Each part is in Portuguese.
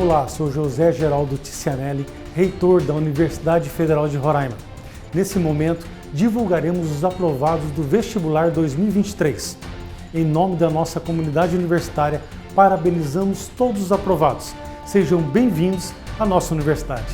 Olá, sou José Geraldo Ticianelli, reitor da Universidade Federal de Roraima. Nesse momento, divulgaremos os aprovados do vestibular 2023. Em nome da nossa comunidade universitária, parabenizamos todos os aprovados. Sejam bem-vindos à nossa universidade.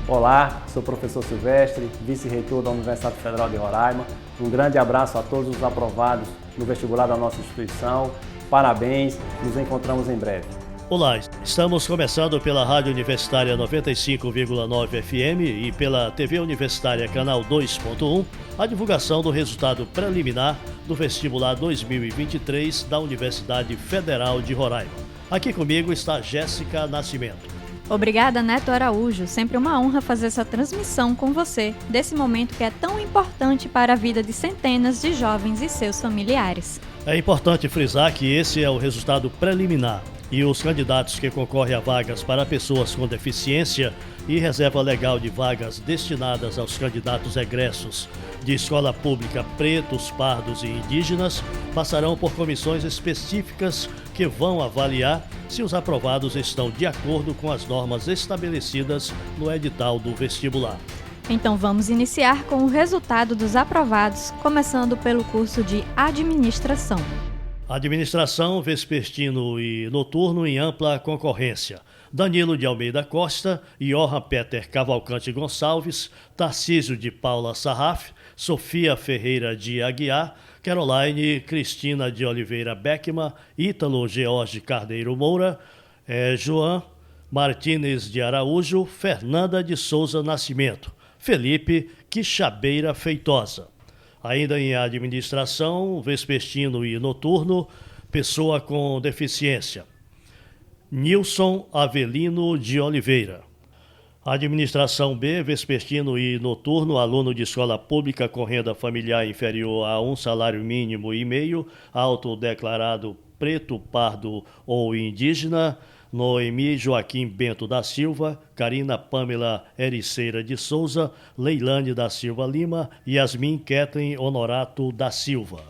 Olá, sou o professor Silvestre, vice-reitor da Universidade Federal de Roraima. Um grande abraço a todos os aprovados no vestibular da nossa instituição. Parabéns, nos encontramos em breve. Olá, estamos começando pela Rádio Universitária 95,9 FM e pela TV Universitária Canal 2.1 a divulgação do resultado preliminar do vestibular 2023 da Universidade Federal de Roraima. Aqui comigo está Jéssica Nascimento. Obrigada, Neto Araújo. Sempre uma honra fazer essa transmissão com você, desse momento que é tão importante para a vida de centenas de jovens e seus familiares. É importante frisar que esse é o resultado preliminar e os candidatos que concorrem a vagas para pessoas com deficiência e reserva legal de vagas destinadas aos candidatos egressos de escola pública pretos, pardos e indígenas passarão por comissões específicas que vão avaliar se os aprovados estão de acordo com as normas estabelecidas no edital do vestibular. Então vamos iniciar com o resultado dos aprovados, começando pelo curso de Administração. Administração, vespertino e noturno em ampla concorrência. Danilo de Almeida Costa, Johan Peter Cavalcante Gonçalves, Tarcísio de Paula Sarraf, Sofia Ferreira de Aguiar, Caroline Cristina de Oliveira Beckman, Ítalo George Carneiro Moura, João Martínez de Araújo, Fernanda de Souza Nascimento, Felipe Quixabeira Feitosa. Ainda em administração, vespertino e noturno, pessoa com deficiência. Nilson Avelino de Oliveira. Administração B, vespertino e noturno, aluno de escola pública com renda familiar inferior a um salário mínimo e meio, autodeclarado preto, pardo ou indígena, Noemi Joaquim Bento da Silva, Karina Pamela Ericeira de Souza, Leilane da Silva Lima, Yasmin Kathleen Honorato da Silva.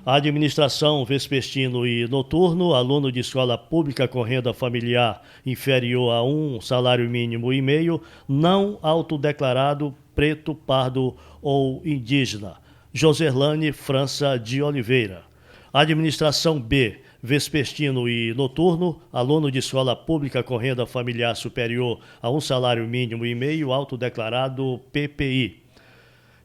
Administração vespertino e noturno, aluno de escola pública com renda familiar inferior a um salário mínimo e meio, não autodeclarado preto, pardo ou indígena, Joserlane França de Oliveira. Administração B, vespertino e noturno, aluno de escola pública com renda familiar superior a um salário mínimo e meio, autodeclarado PPI.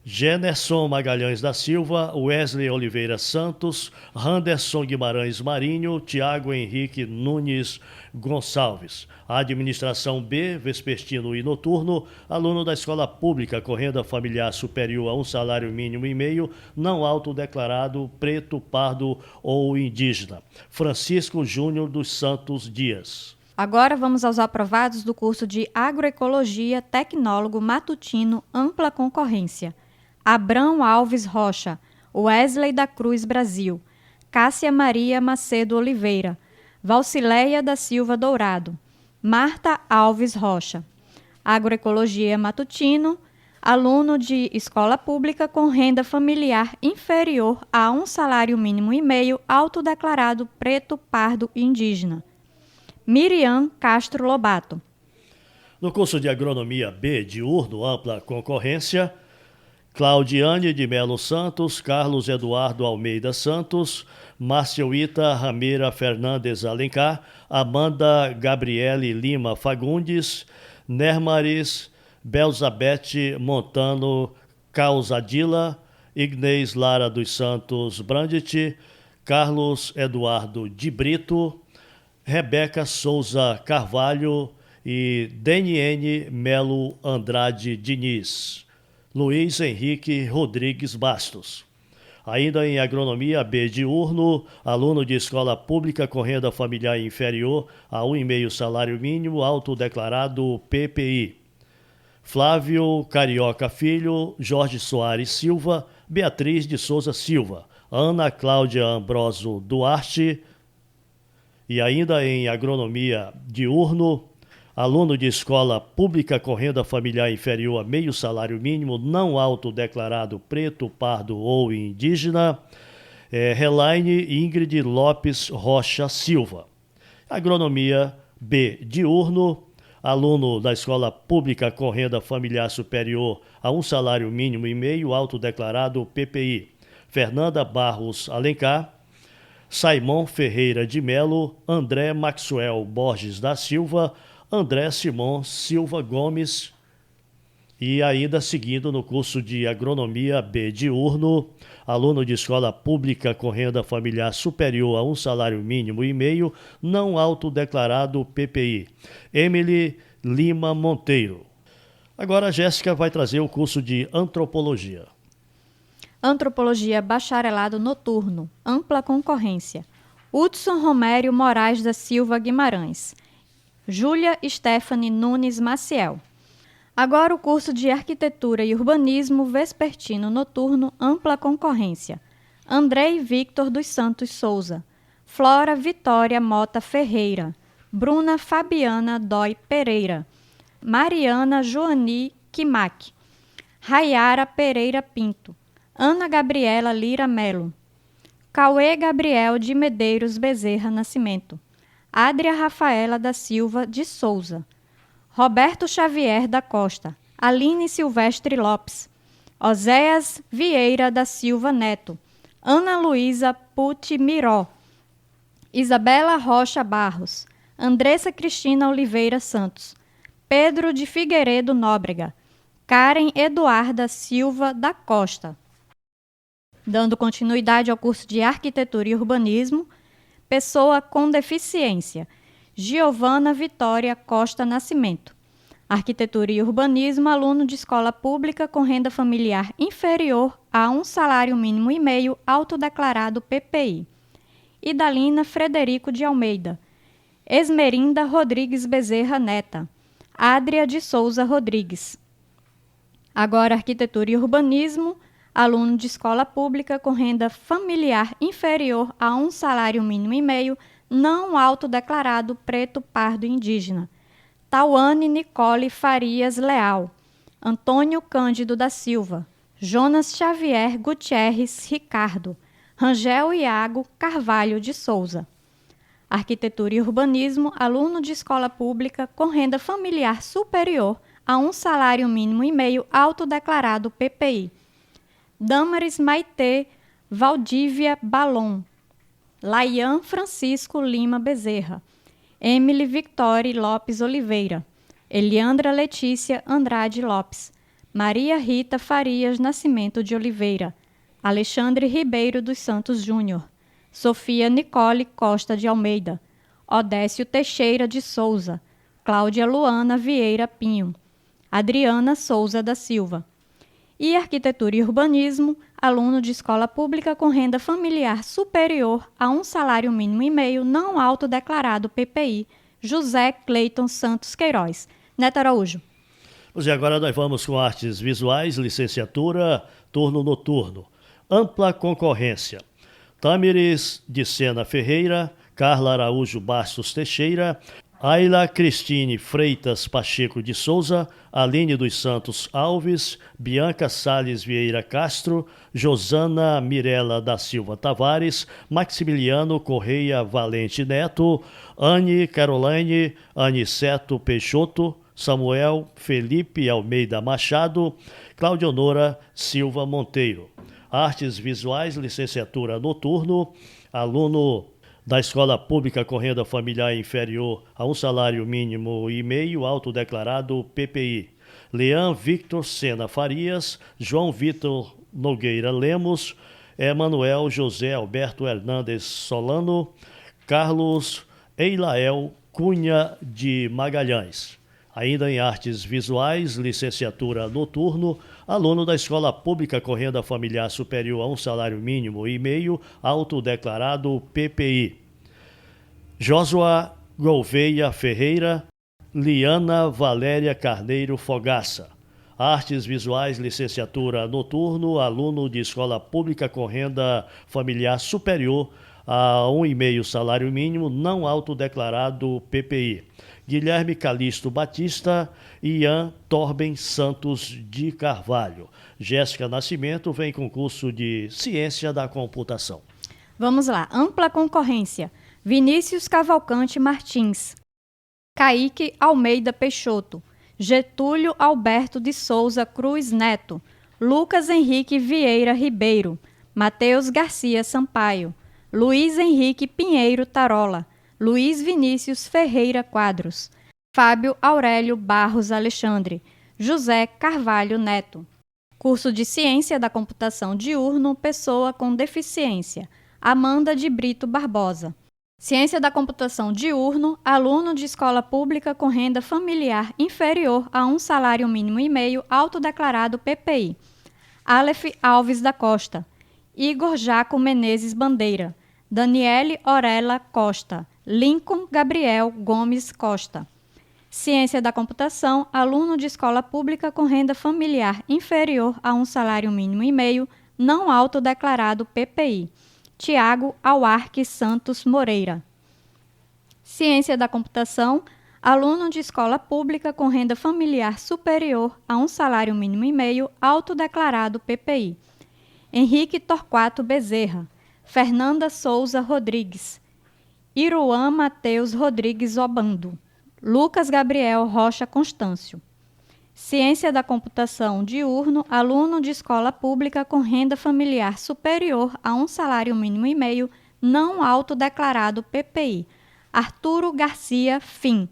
Generson Magalhães da Silva, Wesley Oliveira Santos, Randerson Guimarães Marinho, Tiago Henrique Nunes Gonçalves. Administração B, vespertino e noturno, aluno da escola pública com renda familiar superior a um salário mínimo e meio, não autodeclarado, preto, pardo ou indígena, Francisco Júnior dos Santos Dias. Agora vamos aos aprovados do curso de Agroecologia Tecnólogo Matutino Ampla Concorrência. Abrão Alves Rocha, Wesley da Cruz Brasil, Cássia Maria Macedo Oliveira, Valcileia da Silva Dourado, Marta Alves Rocha. Agroecologia Matutino, aluno de escola pública com renda familiar inferior a um salário mínimo e meio, autodeclarado preto, pardo e indígena. Miriam Castro Lobato. No curso de Agronomia B, diurno, ampla concorrência, Claudiane de Melo Santos, Carlos Eduardo Almeida Santos, Marciuita Ramira Fernandes Alencar, Amanda Gabriele Lima Fagundes, Nermaris Belzabete Montano Causadila, Ignez Lara dos Santos Brandt, Carlos Eduardo de Brito, Rebeca Souza Carvalho e DNN Melo Andrade Diniz. Luiz Henrique Rodrigues Bastos. Ainda em Agronomia B diurno, aluno de escola pública com renda familiar inferior a 1,5 salário mínimo, autodeclarado PPI. Flávio Carioca Filho, Jorge Soares Silva, Beatriz de Souza Silva, Ana Cláudia Ambroso Duarte. E ainda em Agronomia diurno, aluno de escola pública com renda familiar inferior a meio salário mínimo, não autodeclarado preto, pardo ou indígena, Helaine Ingrid Lopes Rocha Silva. Agronomia B diurno, aluno da escola pública com renda familiar superior a um salário mínimo e meio, autodeclarado PPI, Fernanda Barros Alencar, Saimon Ferreira de Melo, André Maxwell Borges da Silva, André Simão Silva Gomes, e ainda seguindo no curso de Agronomia B diurno, aluno de escola pública com renda familiar superior a um salário mínimo e meio, não autodeclarado PPI, Emily Lima Monteiro. Agora a Jéssica vai trazer o curso de Antropologia. Antropologia Bacharelado Noturno, ampla concorrência. Hudson Romério Moraes da Silva Guimarães. Júlia Stephanie Nunes Maciel. Agora o curso de Arquitetura e Urbanismo Vespertino Noturno, ampla concorrência. Andrei Victor dos Santos Souza. Flora Vitória Mota Ferreira. Bruna Fabiana Dói Pereira. Mariana Joani Kimak. Rayara Pereira Pinto. Ana Gabriela Lira Melo. Cauê Gabriel de Medeiros Bezerra Nascimento. Adria Rafaela da Silva de Souza. Roberto Xavier da Costa. Aline Silvestre Lopes. Oséias Vieira da Silva Neto. Ana Luísa Puti Miró. Isabela Rocha Barros. Andressa Cristina Oliveira Santos. Pedro de Figueiredo Nóbrega. Karen Eduarda Silva da Costa. Dando continuidade ao curso de Arquitetura e Urbanismo, pessoa com deficiência, Giovana Vitória Costa Nascimento. Arquitetura e Urbanismo, aluno de escola pública com renda familiar inferior a um salário mínimo e meio, autodeclarado PPI. Idalina Frederico de Almeida. Esmerinda Rodrigues Bezerra Neta. Adria de Souza Rodrigues. Agora, Arquitetura e Urbanismo, aluno de escola pública com renda familiar inferior a um salário mínimo e meio, não autodeclarado preto, pardo e indígena. Tauane Nicole Farias Leal. Antônio Cândido da Silva. Jonas Xavier Gutierrez Ricardo. Rangel Iago Carvalho de Souza. Arquitetura e Urbanismo, aluno de escola pública com renda familiar superior a um salário mínimo e meio, autodeclarado PPI. Damaris Maitê Valdívia Balon. Laian Francisco Lima Bezerra. Emily Victory Lopes Oliveira. Eliandra Letícia Andrade Lopes. Maria Rita Farias Nascimento de Oliveira. Alexandre Ribeiro dos Santos Júnior. Sofia Nicole Costa de Almeida. Odécio Teixeira de Souza. Cláudia Luana Vieira Pinho. Adriana Souza da Silva. E Arquitetura e Urbanismo, aluno de escola pública com renda familiar superior a um salário mínimo e meio, não autodeclarado PPI, José Cleiton Santos Queiroz. Neto Araújo. E agora nós vamos com Artes Visuais, licenciatura, turno noturno. Ampla concorrência. Tâmeres de Sena Ferreira, Carla Araújo Bastos Teixeira, Ayla Cristine Freitas Pacheco de Souza, Aline dos Santos Alves, Bianca Salles Vieira Castro, Josana Mirela da Silva Tavares, Maximiliano Correia Valente Neto, Anne Caroline Aniceto Peixoto, Samuel Felipe Almeida Machado, Claudionora Silva Monteiro. Artes Visuais, licenciatura noturno, aluno da escola pública com renda familiar inferior a um salário mínimo e meio, autodeclarado PPI. Leão Victor Sena Farias, João Vitor Nogueira Lemos, Emanuel José Alberto Hernandes Solano, Carlos Eilael Cunha de Magalhães. Ainda em Artes Visuais, licenciatura noturno, aluno da escola pública com renda familiar superior a um salário mínimo e meio, autodeclarado PPI. Joshua Gouveia Ferreira, Liana Valéria Carneiro Fogaça. Artes Visuais, licenciatura noturno, aluno de escola pública com renda familiar superior a 1,5 salário mínimo, não autodeclarado PPI. Guilherme Calixto Batista e Ian Torben Santos de Carvalho. Jéssica Nascimento vem com curso de Ciência da Computação. Vamos lá. Ampla concorrência. Vinícius Cavalcante Martins. Kaique Almeida Peixoto, Getúlio Alberto de Souza Cruz Neto, Lucas Henrique Vieira Ribeiro, Matheus Garcia Sampaio, Luiz Henrique Pinheiro Tarola, Luiz Vinícius Ferreira Quadros, Fábio Aurélio Barros Alexandre, José Carvalho Neto. Curso de Ciência da Computação Diurno, pessoa com deficiência, Amanda de Brito Barbosa. Ciência da Computação Diurno, aluno de escola pública com renda familiar inferior a um salário mínimo e meio, autodeclarado PPI. Aleph Alves da Costa, Igor Jaco Menezes Bandeira, Daniele Orella Costa, Lincoln Gabriel Gomes Costa. Ciência da Computação, aluno de escola pública com renda familiar inferior a um salário mínimo e meio, não autodeclarado PPI. Tiago Auarque Santos Moreira. Ciência da Computação, aluno de escola pública com renda familiar superior a um salário mínimo e meio, autodeclarado PPI. Henrique Torquato Bezerra, Fernanda Souza Rodrigues, Iruan Mateus Rodrigues Obando, Lucas Gabriel Rocha Constâncio. Ciência da Computação Diurno, aluno de escola pública com renda familiar superior a um salário mínimo e meio, não autodeclarado PPI. Arturo Garcia Fim.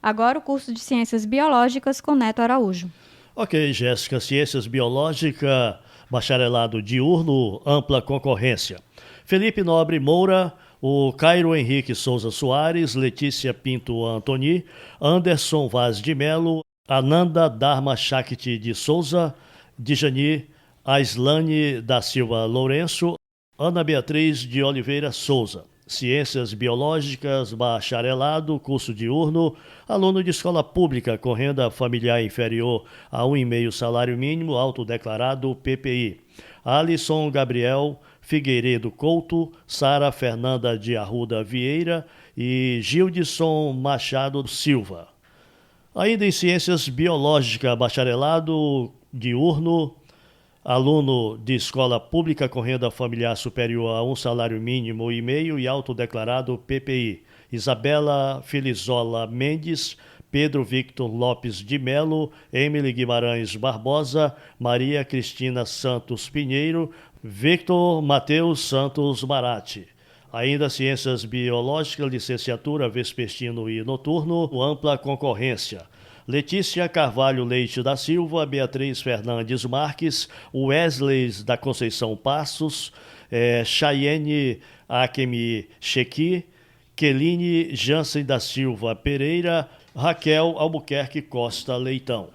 Agora o curso de Ciências Biológicas com Neto Araújo. Ok, Jéssica, Ciências Biológicas, bacharelado diurno, ampla concorrência. Felipe Nobre Moura, o Cairo Henrique Souza Soares, Letícia Pinto Antoni, Anderson Vaz de Melo, Ananda Dharma Shakti de Souza, Djani Aislane da Silva Lourenço, Ana Beatriz de Oliveira Souza. Ciências Biológicas, bacharelado, curso diurno, aluno de escola pública com renda familiar inferior a 1,5 salário mínimo, autodeclarado PPI. Alisson Gabriel Figueiredo Couto, Sara Fernanda de Arruda Vieira e Gildson Machado Silva. Ainda em Ciências Biológicas, bacharelado diurno, aluno de escola pública com renda familiar superior a um salário mínimo e meio e autodeclarado PPI. Isabela Filizola Mendes, Pedro Victor Lopes de Melo, Emily Guimarães Barbosa, Maria Cristina Santos Pinheiro, Victor Mateus Santos Marati. Ainda Ciências Biológicas, licenciatura vespertino e noturno, ampla concorrência. Letícia Carvalho Leite da Silva, Beatriz Fernandes Marques, Wesley da Conceição Passos, Chayenne Akemi Chequi, Keline Jansen da Silva Pereira, Raquel Albuquerque Costa Leitão.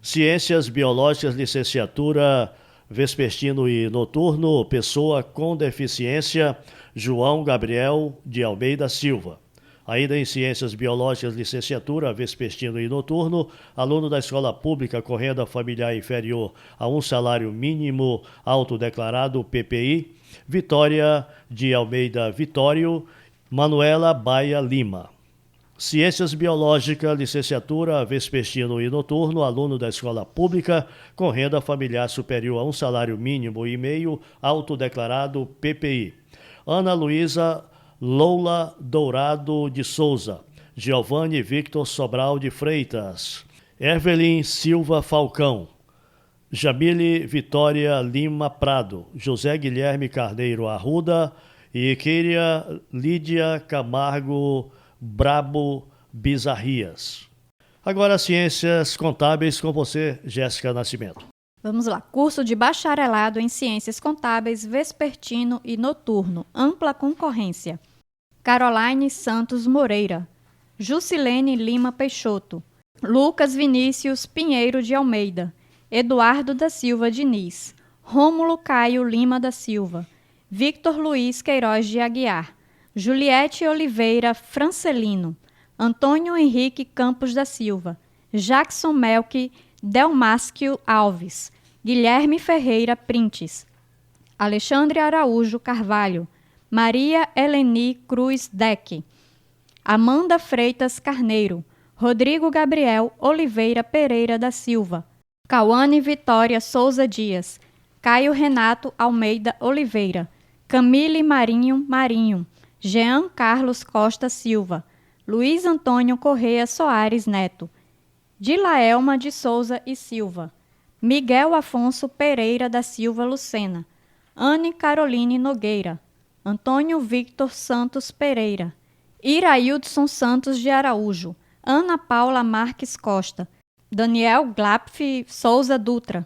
Ciências Biológicas, licenciatura vespertino e noturno, pessoa com deficiência, João Gabriel de Almeida Silva. Ainda em Ciências Biológicas, licenciatura vespertino e noturno, aluno da escola pública com renda familiar inferior a um salário mínimo autodeclarado PPI, Vitória de Almeida Vitório, Manuela Baia Lima. Ciências Biológicas, licenciatura vespertino e noturno, aluno da escola pública com renda familiar superior a um salário mínimo e meio, autodeclarado PPI. Ana Luísa Loula Dourado de Souza, Giovanni Victor Sobral de Freitas, Evelyn Silva Falcão, Jamile Vitória Lima Prado, José Guilherme Carneiro Arruda e Quíria Lídia Camargo Brabo Bizarrias. Agora Ciências Contábeis com você, Jéssica Nascimento. Vamos lá, curso de bacharelado em Ciências Contábeis, vespertino e noturno, ampla concorrência. Caroline Santos Moreira, Jusilene Lima Peixoto, Lucas Vinícius Pinheiro de Almeida, Eduardo da Silva Diniz, Rômulo Caio Lima da Silva, Victor Luiz Queiroz de Aguiar, Juliette Oliveira Francelino, Antônio Henrique Campos da Silva, Jackson Melk Delmasquio Alves, Guilherme Ferreira Printes, Alexandre Araújo Carvalho, Maria Eleni Cruz Deck, Amanda Freitas Carneiro, Rodrigo Gabriel Oliveira Pereira da Silva, Cauane Vitória Souza Dias, Caio Renato Almeida Oliveira, Camille Marinho Marinho, Jean Carlos Costa Silva, Luiz Antônio Corrêa Soares Neto, Dilaelma de Souza e Silva, Miguel Afonso Pereira da Silva Lucena, Anne Caroline Nogueira, Antônio Victor Santos Pereira, Iraildson Santos de Araújo, Ana Paula Marques Costa, Daniel Glapf Souza Dutra.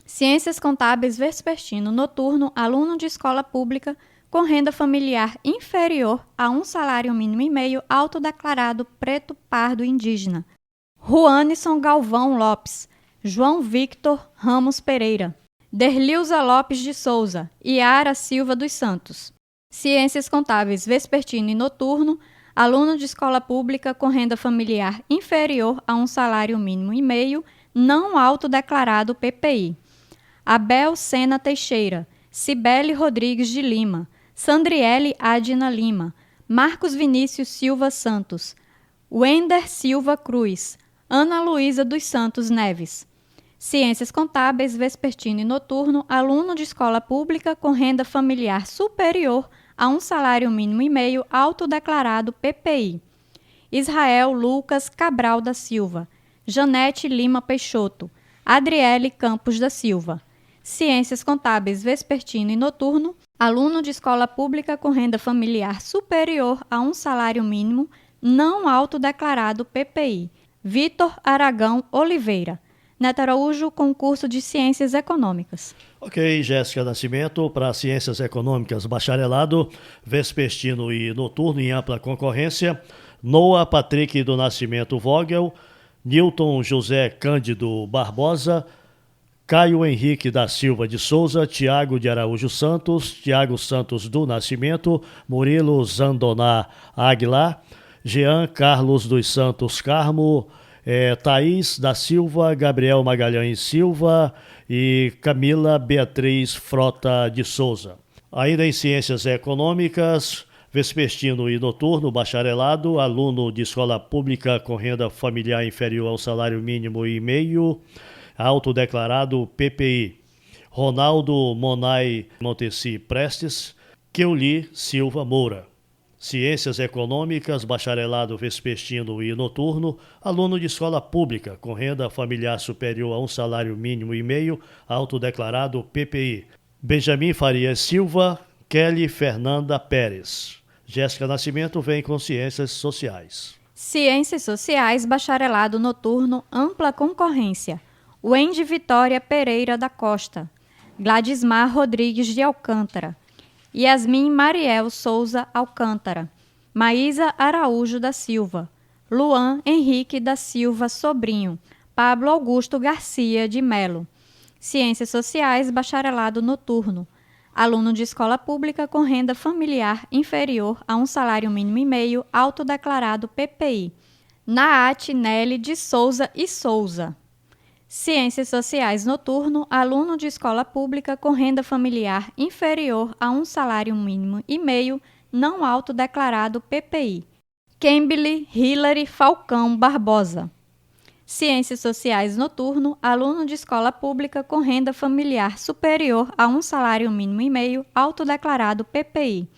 Ciências Contábeis Vespertino Noturno, aluno de escola pública com renda familiar inferior a um salário mínimo e meio, autodeclarado preto pardo indígena. Juanisson Galvão Lopes, João Victor Ramos Pereira, Derlilza Lopes de Souza, Iara Silva dos Santos. Ciências Contábeis Vespertino e Noturno, aluno de escola pública com renda familiar inferior a um salário mínimo e meio, não autodeclarado PPI. Abel Sena Teixeira, Cibele Rodrigues de Lima, Sandriele Adina Lima, Marcos Vinícius Silva Santos, Wender Silva Cruz, Ana Luísa dos Santos Neves. Ciências Contábeis Vespertino e Noturno, aluno de escola pública com renda familiar superior a um salário mínimo e meio, autodeclarado PPI. Israel Lucas Cabral da Silva, Janete Lima Peixoto, Adriele Campos da Silva. Ciências Contábeis Vespertino e Noturno, aluno de escola pública com renda familiar superior a um salário mínimo, não autodeclarado PPI. Vitor Aragão Oliveira. Neto Araújo, concurso de Ciências Econômicas. Ok, Jéssica Nascimento, para Ciências Econômicas, bacharelado, vespertino e noturno em ampla concorrência, Noah Patrick do Nascimento Vogel, Newton José Cândido Barbosa, Caio Henrique da Silva de Souza, Tiago de Araújo Santos, Tiago Santos do Nascimento, Murilo Zandoná Aguilar, Jean Carlos dos Santos Carmo, Thaís da Silva, Gabriel Magalhães Silva e Camila Beatriz Frota de Souza. Ainda em Ciências Econômicas, vespertino e noturno, bacharelado, aluno de escola pública com renda familiar inferior ao salário mínimo e meio, autodeclarado PPI. Ronaldo Monai Montesi Prestes, Keuli Silva Moura. Ciências Econômicas, bacharelado vespertino e noturno, aluno de escola pública com renda familiar superior a um salário mínimo e meio, autodeclarado PPI. Benjamin Farias Silva, Kelly Fernanda Pérez. Jéssica Nascimento vem com Ciências Sociais. Ciências Sociais, bacharelado noturno, ampla concorrência. Wendy Vitória Pereira da Costa, Gladismar Rodrigues de Alcântara, Yasmin Mariel Souza Alcântara, Maísa Araújo da Silva, Luan Henrique da Silva Sobrinho, Pablo Augusto Garcia de Melo. Ciências Sociais, bacharelado noturno, aluno de escola pública com renda familiar inferior a um salário mínimo e meio, autodeclarado PPI. Naat Nelly de Souza e Souza. Ciências Sociais noturno, aluno de escola pública com renda familiar inferior a um salário mínimo e meio, não autodeclarado PPI. Kimberly Hillary Falcão Barbosa. Ciências Sociais noturno, aluno de escola pública com renda familiar superior a um salário mínimo e meio, autodeclarado PPI.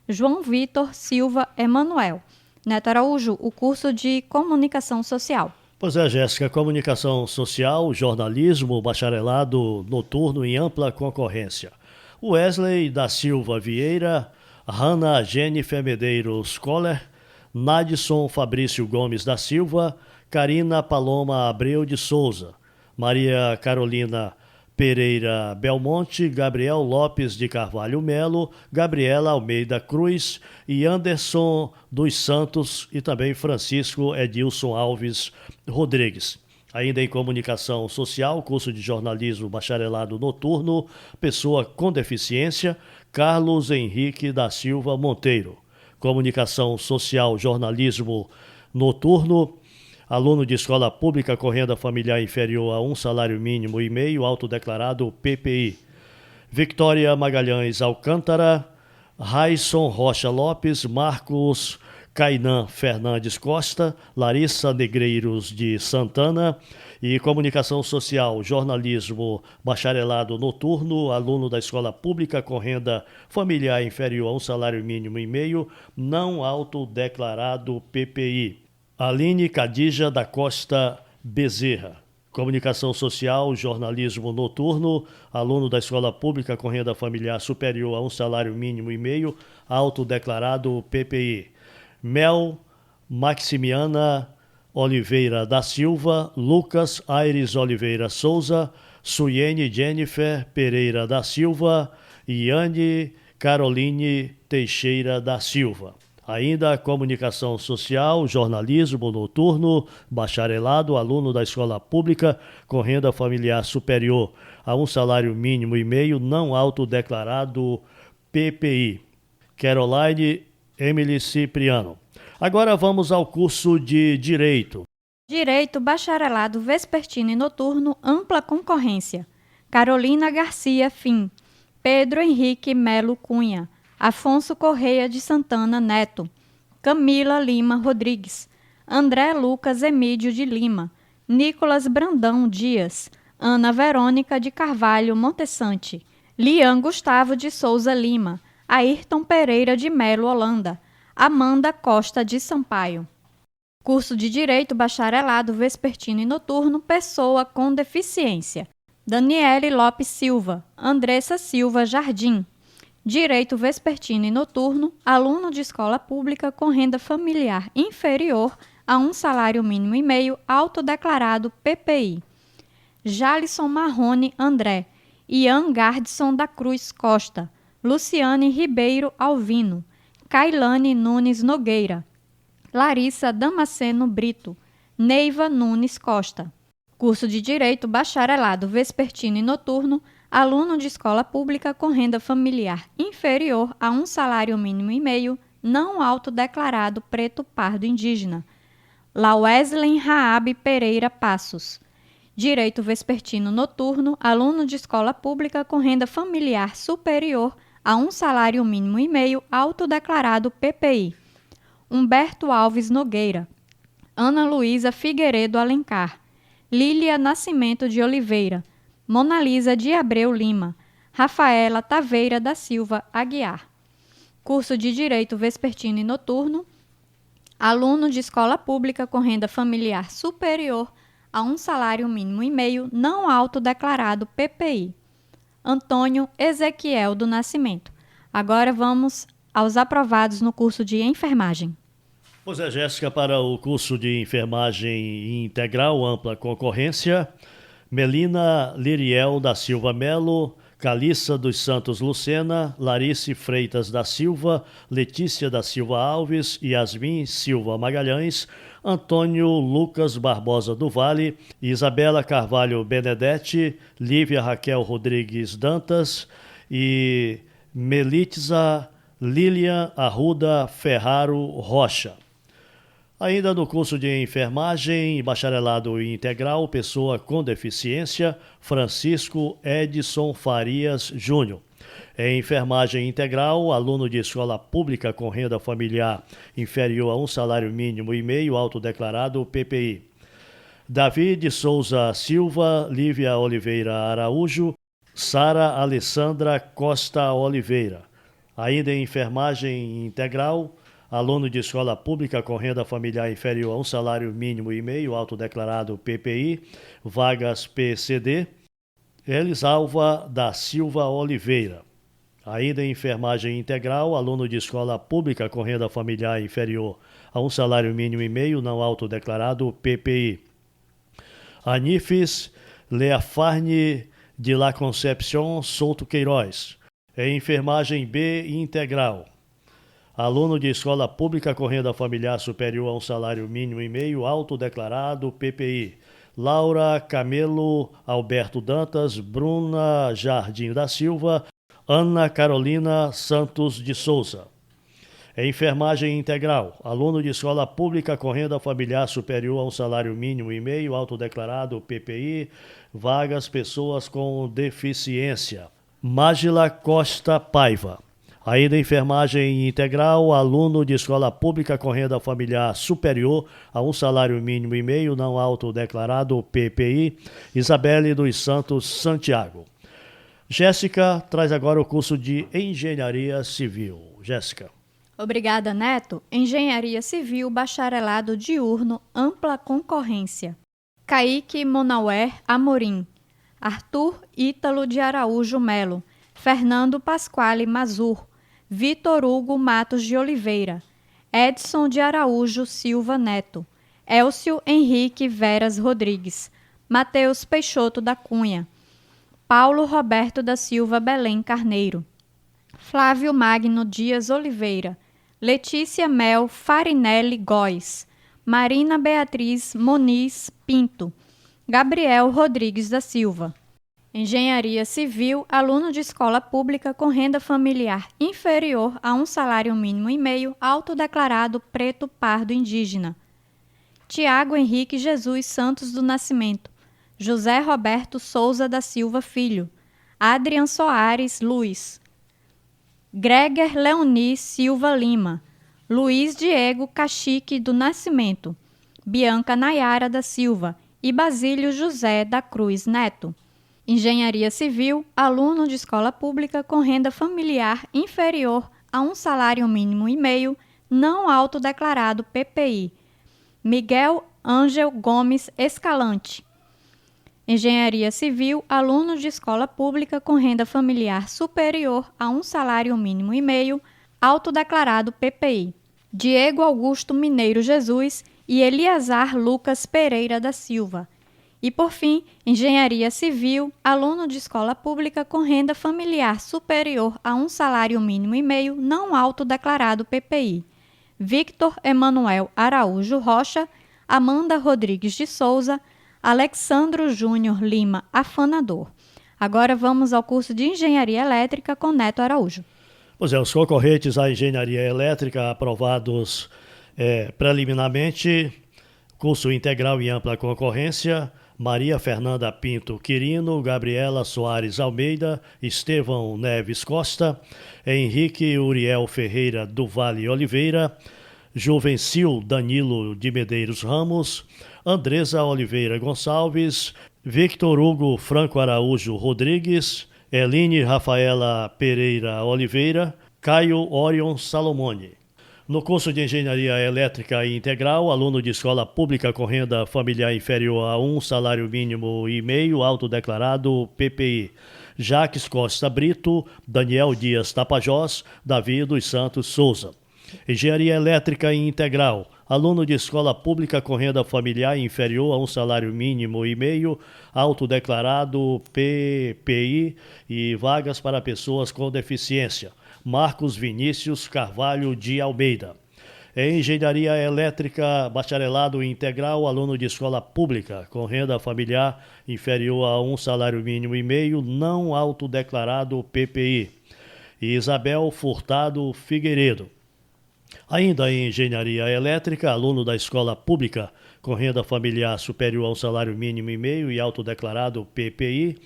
João Vitor Silva Emanuel. Neto Araújo, o curso de Comunicação Social. Pois é, Jéssica, Comunicação Social, Jornalismo, bacharelado noturno em ampla concorrência. Wesley da Silva Vieira, Hanna Jennifer Medeiros Coller, Nadson Fabrício Gomes da Silva, Karina Paloma Abreu de Souza, Maria Carolina Pereira Belmonte, Gabriel Lopes de Carvalho Melo, Gabriela Almeida Cruz e Anderson dos Santos e também Francisco Edilson Alves Rodrigues. Ainda em Comunicação Social, curso de Jornalismo bacharelado noturno, pessoa com deficiência, Carlos Henrique da Silva Monteiro. Comunicação Social, Jornalismo noturno, aluno de escola pública com renda familiar inferior a um salário mínimo e meio, autodeclarado PPI. Victória Magalhães Alcântara, Raisson Rocha Lopes, Marcos Kainan Fernandes Costa, Larissa Negreiros de Santana. E Comunicação Social, Jornalismo, Bacharelado Noturno, aluno da escola pública com renda familiar inferior a um salário mínimo e meio, não autodeclarado PPI. Aline Cadija da Costa Bezerra. Comunicação Social, Jornalismo Noturno, aluno da escola pública com renda familiar superior a um salário mínimo e meio, autodeclarado PPI. Mel Maximiana Oliveira da Silva, Lucas Aires Oliveira Souza, Suiene Jennifer Pereira da Silva e Yane Caroline Teixeira da Silva. Ainda Comunicação Social, Jornalismo Noturno, bacharelado, aluno da escola pública com renda familiar superior a um salário mínimo e meio, não autodeclarado PPI. Caroline Emily Cipriano. Agora vamos ao curso de Direito. Direito, bacharelado vespertino e noturno, ampla concorrência. Carolina Garcia Fim, Pedro Henrique Melo Cunha, Afonso Correia de Santana Neto, Camila Lima Rodrigues, André Lucas Emídio de Lima, Nicolas Brandão Dias, Ana Verônica de Carvalho Montessante, Lian Gustavo de Souza Lima, Ayrton Pereira de Melo Holanda, Amanda Costa de Sampaio. Curso de Direito Bacharelado Vespertino e Noturno, pessoa com deficiência. Daniele Lopes Silva, Andressa Silva Jardim. Direito Vespertino e Noturno, aluno de escola pública com renda familiar inferior a um salário mínimo e meio, autodeclarado PPI. Jalisson Marrone André, Ian Gardson da Cruz Costa, Luciane Ribeiro Alvino, Kailane Nunes Nogueira, Larissa Damasceno Brito, Neiva Nunes Costa. Curso de Direito Bacharelado Vespertino e Noturno, aluno de escola pública com renda familiar inferior a um salário mínimo e meio, não autodeclarado preto pardo indígena. Lawesley Raab Pereira Passos. Direito Vespertino Noturno, aluno de escola pública com renda familiar superior a um salário mínimo e meio, autodeclarado PPI. Humberto Alves Nogueira, Ana Luísa Figueiredo Alencar, Lília Nascimento de Oliveira, Monalisa de Abreu Lima, Rafaela Taveira da Silva Aguiar. Curso de Direito Vespertino e Noturno, aluno de escola pública com renda familiar superior a um salário mínimo e meio, não autodeclarado PPI. Antônio Ezequiel do Nascimento. Agora vamos aos aprovados no curso de enfermagem. Pois é, Jéssica, para o curso de enfermagem integral, ampla concorrência, Melina Liriel da Silva Melo, Calissa dos Santos Lucena, Larice Freitas da Silva, Letícia da Silva Alves, Yasmin Silva Magalhães, Antônio Lucas Barbosa do Vale, Isabela Carvalho Benedetti, Lívia Raquel Rodrigues Dantas e Melitza Lilian Arruda Ferraro Rocha. Ainda no curso de enfermagem, bacharelado integral, pessoa com deficiência, Francisco Edson Farias Júnior. Em enfermagem integral, aluno de escola pública com renda familiar inferior a um salário mínimo e meio, autodeclarado PPI. Davi de Souza Silva, Lívia Oliveira Araújo, Sara Alessandra Costa Oliveira. Ainda em enfermagem integral, aluno de escola pública com renda familiar inferior a um salário mínimo e meio, autodeclarado PPI, vagas PCD, Elisalva da Silva Oliveira. Ainda em enfermagem integral, aluno de escola pública com renda familiar inferior a um salário mínimo e meio, não autodeclarado PPI. Anifes Leafarne de la Concepción Souto Queiroz. Em enfermagem B integral, aluno de escola pública com renda familiar superior a um salário mínimo e meio, autodeclarado PPI. Laura Camelo Alberto Dantas, Bruna Jardim da Silva, Ana Carolina Santos de Souza. Enfermagem integral, aluno de escola pública com renda familiar superior a um salário mínimo e meio, autodeclarado PPI, vagas pessoas com deficiência. Mágila Costa Paiva. Ainda enfermagem integral, aluno de escola pública com renda familiar superior a um salário mínimo e meio, não autodeclarado PPI, Isabelle dos Santos Santiago. Jéssica traz agora o curso de Engenharia Civil. Jéssica. Obrigada, Neto. Engenharia Civil, bacharelado diurno, ampla concorrência. Kaique Monauer Amorim, Arthur Ítalo de Araújo Melo, Fernando Pasquale Mazur, Vitor Hugo Matos de Oliveira, Edson de Araújo Silva Neto, Elcio Henrique Veras Rodrigues, Mateus Peixoto da Cunha, Paulo Roberto da Silva Belém Carneiro, Flávio Magno Dias Oliveira, Letícia Mel Farinelli Góes, Marina Beatriz Moniz Pinto, Gabriel Rodrigues da Silva. Engenharia Civil, aluno de escola pública com renda familiar inferior a um salário mínimo e meio, autodeclarado preto pardo indígena. Tiago Henrique Jesus Santos do Nascimento, José Roberto Souza da Silva Filho, Adrian Soares Luiz, Greger Leoni Silva Lima, Luiz Diego Cachique do Nascimento, Bianca Nayara da Silva e Basílio José da Cruz Neto. Engenharia Civil, aluno de escola pública com renda familiar inferior a um salário mínimo e meio, não autodeclarado PPI. Miguel Ângel Gomes Escalante. Engenharia Civil, aluno de escola pública com renda familiar superior a um salário mínimo e meio, autodeclarado PPI. Diego Augusto Mineiro Jesus e Eliazar Lucas Pereira da Silva. E, por fim, Engenharia Civil, aluno de escola pública com renda familiar superior a um salário mínimo e meio, não autodeclarado PPI. Victor Emanuel Araújo Rocha, Amanda Rodrigues de Souza, Alexandro Júnior Lima Afanador. Agora vamos ao curso de Engenharia Elétrica com Neto Araújo. Pois é, os concorrentes à Engenharia Elétrica aprovados preliminarmente, curso integral e ampla concorrência, Maria Fernanda Pinto Quirino, Gabriela Soares Almeida, Estevão Neves Costa, Henrique Uriel Ferreira do Vale Oliveira, Juvencil Danilo de Medeiros Ramos, Andresa Oliveira Gonçalves, Victor Hugo Franco Araújo Rodrigues, Eline Rafaela Pereira Oliveira, Caio Orion Salomone. No curso de Engenharia Elétrica e Integral, aluno de escola pública com renda familiar inferior a um salário mínimo e meio, autodeclarado PPI. Jaques Costa Brito, Daniel Dias Tapajós, Davi dos Santos Souza. Engenharia Elétrica e Integral, aluno de escola pública com renda familiar inferior a um salário mínimo e meio, autodeclarado PPI e vagas para pessoas com deficiência. Marcos Vinícius Carvalho de Almeida. Em Engenharia Elétrica, bacharelado integral, aluno de escola pública com renda familiar inferior a um salário mínimo e meio, não autodeclarado PPI. Isabel Furtado Figueiredo. Ainda em Engenharia Elétrica, aluno da escola pública com renda familiar superior ao salário mínimo e meio e autodeclarado PPI,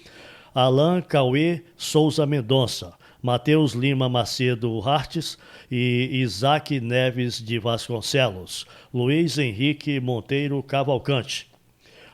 Alain Cauê Souza Mendonça, Mateus Lima Macedo Hartes e Isaac Neves de Vasconcelos, Luiz Henrique Monteiro Cavalcante.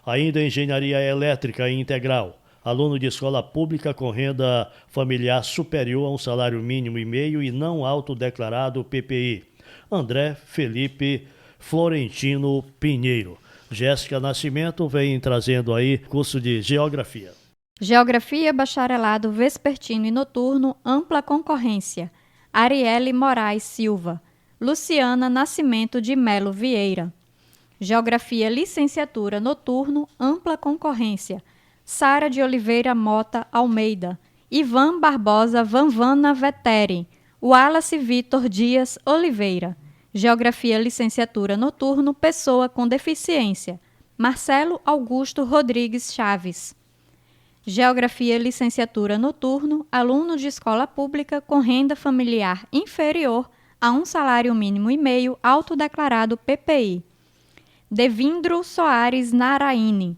Ainda em Engenharia Elétrica e Integral, aluno de escola pública com renda familiar superior a um salário mínimo e meio e não autodeclarado PPI, André Felipe Florentino Pinheiro. Jéssica Nascimento vem trazendo aí curso de Geografia. Geografia, bacharelado vespertino e noturno, ampla concorrência. Arielle Moraes Silva. Luciana Nascimento de Melo Vieira. Geografia, licenciatura noturno, ampla concorrência. Sara de Oliveira Mota Almeida. Ivan Barbosa Vanvana Veteri. Wallace Vitor Dias Oliveira. Geografia, licenciatura noturno, pessoa com deficiência. Marcelo Augusto Rodrigues Chaves. Geografia, licenciatura noturno, aluno de escola pública com renda familiar inferior a um salário mínimo e meio, autodeclarado PPI. Devindro Soares Naraine.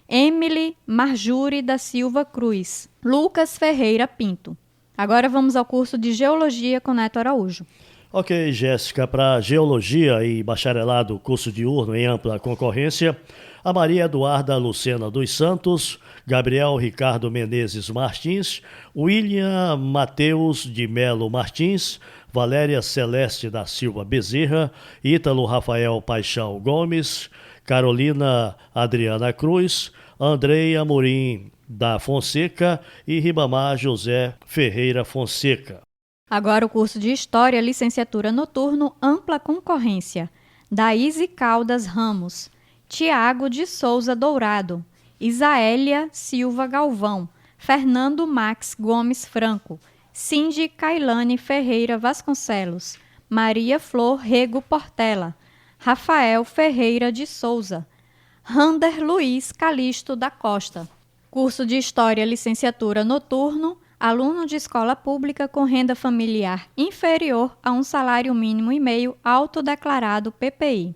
Emily Marjure da Silva Cruz. Lucas Ferreira Pinto. Agora vamos ao curso de Geologia com Neto Araújo. Ok, Jéssica, para Geologia e Bacharelado, curso diurno em ampla concorrência, a Maria Eduarda Lucena dos Santos, Gabriel Ricardo Menezes Martins, William Mateus de Melo Martins, Valéria Celeste da Silva Bezerra, Ítalo Rafael Paixão Gomes, Carolina Adriana Cruz, Andrei Amorim da Fonseca e Ribamar José Ferreira Fonseca. Agora o curso de História, licenciatura noturno, ampla concorrência. Daíse Caldas Ramos, Tiago de Souza Dourado, Isaélia Silva Galvão, Fernando Max Gomes Franco, Cindy Cailane Ferreira Vasconcelos, Maria Flor Rego Portela, Rafael Ferreira de Souza, Rander Luiz Calixto da Costa. Curso de História, licenciatura noturno, aluno de escola pública com renda familiar inferior a um salário mínimo e meio autodeclarado PPI.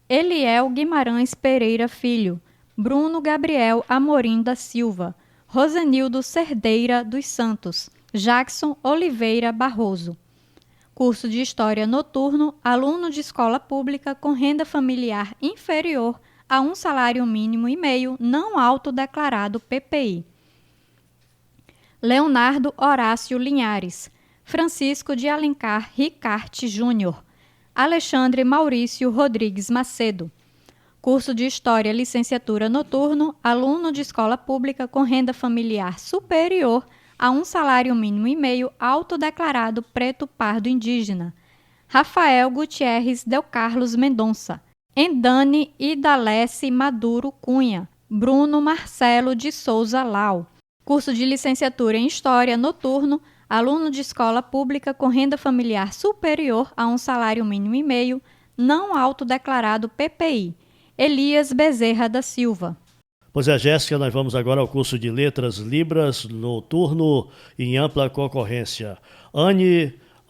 Eliel Guimarães Pereira Filho, Bruno Gabriel Amorim da Silva, Rosenildo Cerdeira dos Santos, Jackson Oliveira Barroso. Curso de História noturno, aluno de escola pública com renda familiar inferior a um salário mínimo e meio não autodeclarado PPI. Leonardo Horácio Linhares, Francisco de Alencar Ricarte Júnior, Alexandre Maurício Rodrigues Macedo. Curso de História, licenciatura noturno, aluno de escola pública com renda familiar superior a um salário mínimo e meio autodeclarado preto pardo indígena. Rafael Gutierrez Del Carlos Mendonça, Endane Idalece Maduro Cunha, Bruno Marcelo de Souza Lau. Curso de licenciatura em História noturno, aluno de escola pública com renda familiar superior a um salário mínimo e meio, não autodeclarado PPI. Elias Bezerra da Silva. Pois é, Jéssica, nós vamos agora ao curso de Letras Libras noturno em ampla concorrência.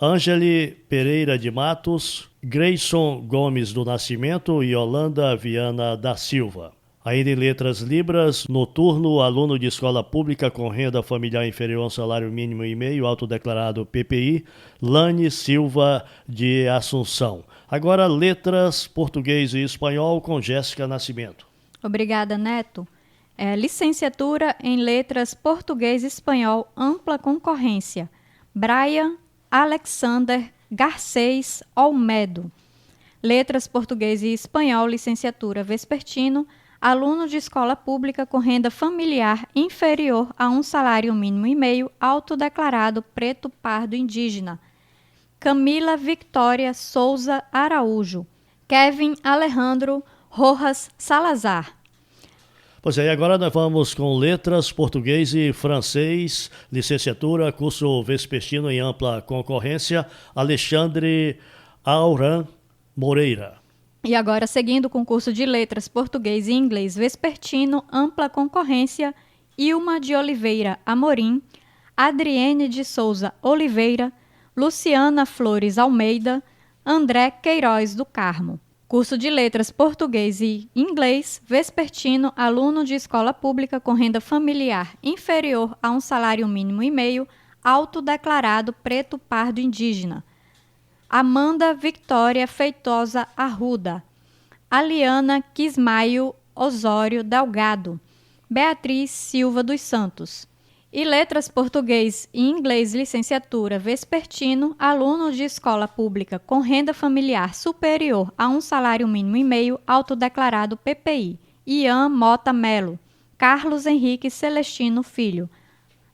Ângele Pereira de Matos, Grayson Gomes do Nascimento e Yolanda Viana da Silva. Ainda em Letras Libras, noturno, aluno de escola pública com renda familiar inferior a um salário mínimo e meio, autodeclarado PPI, Lane Silva de Assunção. Agora, Letras Português e Espanhol com Jéssica Nascimento. Obrigada, Neto. Licenciatura em Letras Português e Espanhol, ampla concorrência. Brian Alexander Garcês Olmedo. Letras Português e Espanhol, licenciatura vespertino, aluno de escola pública com renda familiar inferior a um salário mínimo e meio, autodeclarado preto pardo indígena. Camila Victória Souza Araújo. Kevin Alejandro Rojas Salazar. Pois é, e agora nós vamos com Letras Português e Francês, licenciatura, curso vespertino em ampla concorrência, Alexandre Auran Moreira. E agora, seguindo com o curso de Letras Português e Inglês vespertino, ampla concorrência, Ilma de Oliveira Amorim, Adriene de Souza Oliveira, Luciana Flores Almeida, André Queiroz do Carmo. Curso de Letras Português e Inglês vespertino, aluno de escola pública com renda familiar inferior a um salário mínimo e meio, autodeclarado preto pardo indígena. Amanda Victória Feitosa Arruda, Aliana Quismaio Osório Delgado, Beatriz Silva dos Santos. E Letras Português e Inglês licenciatura vespertino, aluno de escola pública com renda familiar superior a um salário mínimo e meio, autodeclarado PPI. Ian Mota Melo, Carlos Henrique Celestino Filho.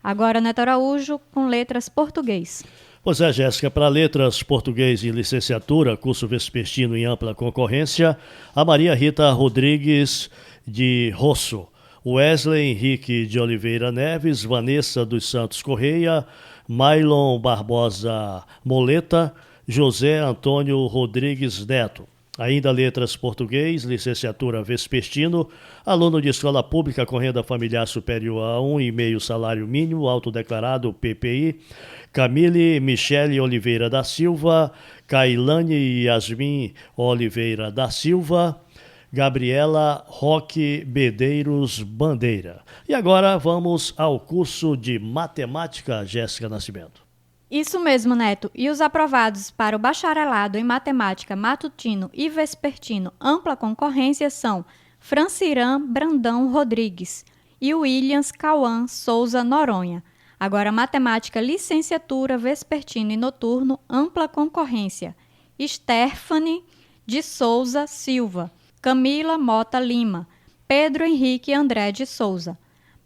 Agora, Neto Araújo, com Letras Português. Pois é, Jéssica, para Letras Português e Licenciatura, curso vespertino em ampla concorrência, a Maria Rita Rodrigues de Rosso, Wesley Henrique de Oliveira Neves, Vanessa dos Santos Correia, Mailon Barbosa Moleta, José Antônio Rodrigues Neto. Ainda Letras Português, licenciatura vespertino, aluno de escola pública com renda familiar superior a 1,5 salário mínimo, autodeclarado PPI, Camille Michele Oliveira da Silva, Cailane Yasmin Oliveira da Silva, Gabriela Roque Medeiros Bandeira. E agora vamos ao curso de Matemática, Jéssica Nascimento. Isso mesmo, Neto. E os aprovados para o bacharelado em Matemática matutino e vespertino ampla concorrência são Francirã Brandão Rodrigues e Williams Cauã Souza Noronha. Agora, Matemática licenciatura vespertino e noturno ampla concorrência: Stephanie de Souza Silva, Camila Mota Lima, Pedro Henrique André de Souza.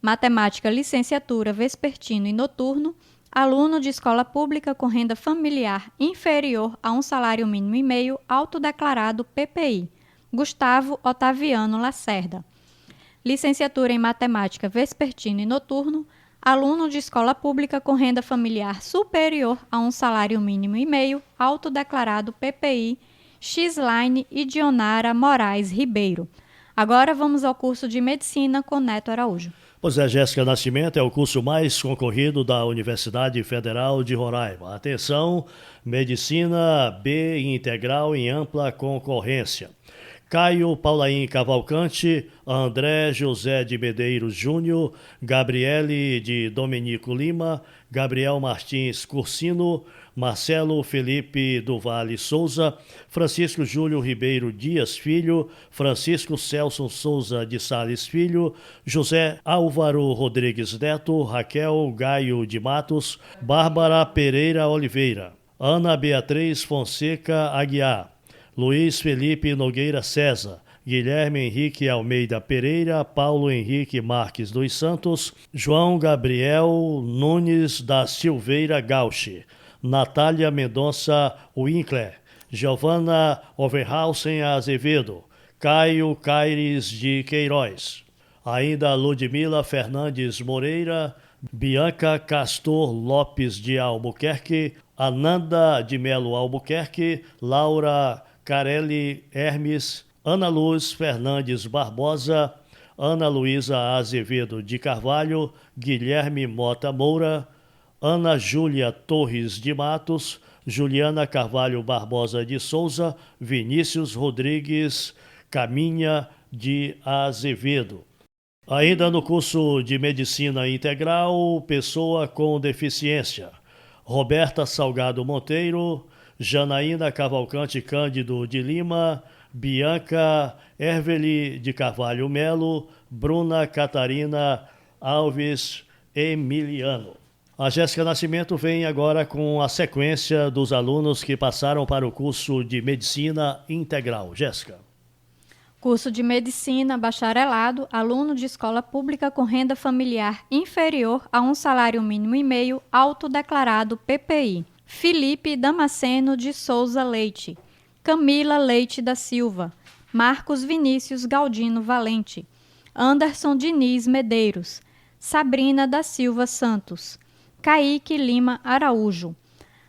Matemática licenciatura vespertino e noturno, aluno de escola pública com renda familiar inferior a um salário mínimo e meio, autodeclarado PPI, Gustavo Otaviano Lacerda. Licenciatura em Matemática vespertino e noturno, aluno de escola pública com renda familiar superior a um salário mínimo e meio, autodeclarado PPI, Xline e Dionara Moraes Ribeiro. Agora vamos ao curso de Medicina com Neto Araújo. Pois é, Jéssica Nascimento é o curso mais concorrido da Universidade Federal de Roraima. Atenção, Medicina B integral em ampla concorrência. Caio Paulaim Cavalcante, André José de Medeiros Júnior, Gabriele de Domenico Lima, Gabriel Martins Cursino, Marcelo Felipe do Vale Souza, Francisco Júlio Ribeiro Dias Filho, Francisco Celso Souza de Sales Filho, José Álvaro Rodrigues Neto, Raquel Gaio de Matos, Bárbara Pereira Oliveira, Ana Beatriz Fonseca Aguiar, Luiz Felipe Nogueira César, Guilherme Henrique Almeida Pereira, Paulo Henrique Marques dos Santos, João Gabriel Nunes da Silveira Gauchi, Natália Mendonça Winkler, Giovana Overhausen Azevedo, Caio Caires de Queiroz, ainda Ludmila Fernandes Moreira, Bianca Castor Lopes de Albuquerque, Ananda de Melo Albuquerque, Laura Carelli Hermes, Ana Luz Fernandes Barbosa, Ana Luísa Azevedo de Carvalho, Guilherme Mota Moura, Ana Júlia Torres de Matos, Juliana Carvalho Barbosa de Souza, Vinícius Rodrigues Caminha de Azevedo. Ainda no curso de Medicina Integral, pessoa com deficiência: Roberta Salgado Monteiro, Janaína Cavalcante Cândido de Lima, Bianca Erveli de Carvalho Melo, Bruna Catarina Alves Emiliano. A Jéssica Nascimento vem agora com a sequência dos alunos que passaram para o curso de Medicina Integral. Jéssica. Curso de Medicina, bacharelado, aluno de escola pública com renda familiar inferior a um salário mínimo e meio, autodeclarado PPI. Felipe Damasceno de Souza Leite, Camila Leite da Silva, Marcos Vinícius Galdino Valente, Anderson Diniz Medeiros, Sabrina da Silva Santos, Kaique Lima Araújo,